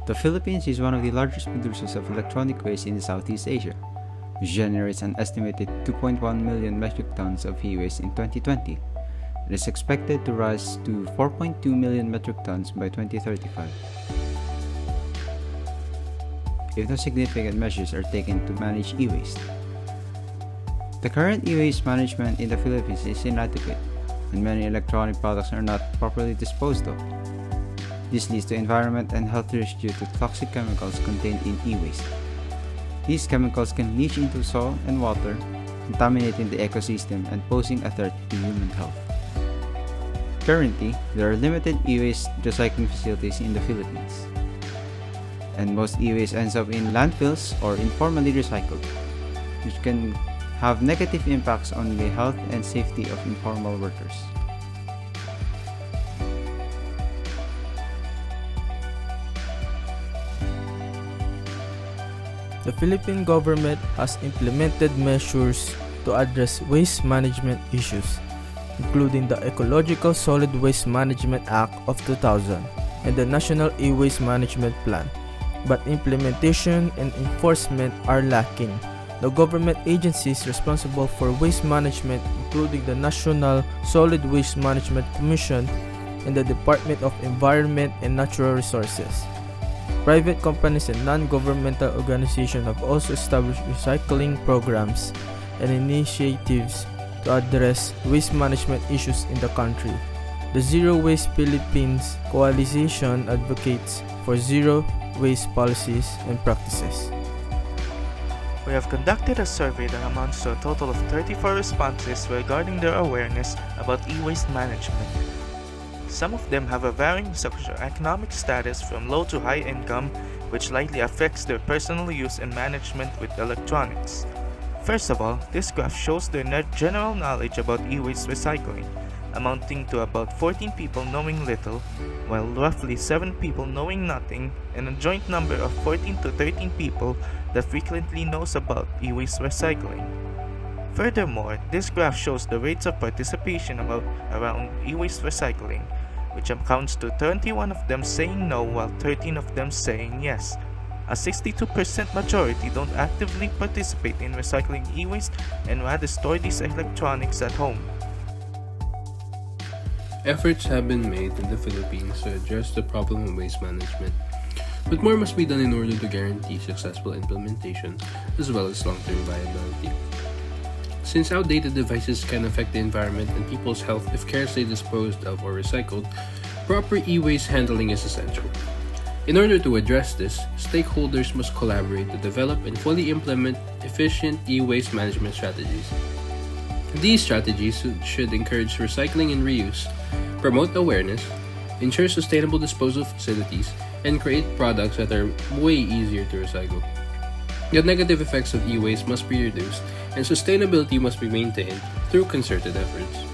The Philippines is one of the largest producers of electronic waste in Southeast Asia, which generates an estimated 2.1 million metric tons of e-waste in 2020. It is expected to rise to 4.2 million metric tons by 2035. If no significant measures are taken to manage e-waste. The current e-waste management in the Philippines is inadequate, and many electronic products are not properly disposed of. This leads to environment and health risks due to toxic chemicals contained in e-waste. These chemicals can leach into soil and water, contaminating the ecosystem and posing a threat to human health. Currently, there are limited e-waste recycling facilities in the Philippines, and most e-waste ends up in landfills or informally recycled, which can have negative impacts on the health and safety of informal workers. The Philippine government has implemented measures to address waste management issues, including the Ecological Solid Waste Management Act of 2000 and the National E-Waste Management Plan, but implementation and enforcement are lacking. The government agencies responsible for waste management, including the National Solid Waste Management Commission and the Department of Environment and Natural Resources. Private companies and non-governmental organizations have also established recycling programs and initiatives to address waste management issues in the country. The Zero Waste Philippines Coalition advocates for zero waste policies and practices. We have conducted a survey that amounts to a total of 34 responses regarding their awareness about e-waste management. Some of them have a varying socioeconomic status from low to high income, which likely affects their personal use and management with electronics. First of all, this graph shows their general knowledge about e-waste recycling, amounting to about 14 people knowing little, while roughly 7 people knowing nothing, and a joint number of 14 to 13 people that frequently knows about e-waste recycling. Furthermore, this graph shows the rates of participation around e-waste recycling, which amounts to 21 of them saying no while 13 of them saying yes. A 62% majority don't actively participate in recycling e-waste and rather store these electronics at home. Efforts have been made in the Philippines to address the problem of waste management, but more must be done in order to guarantee successful implementation as well as long-term viability. Since outdated devices can affect the environment and people's health if carelessly disposed of or recycled, proper e-waste handling is essential. In order to address this, stakeholders must collaborate to develop and fully implement efficient e-waste management strategies. These strategies should encourage recycling and reuse, promote awareness, ensure sustainable disposal facilities, and create products that are way easier to recycle. The negative effects of e-waste must be reduced, and sustainability must be maintained through concerted efforts.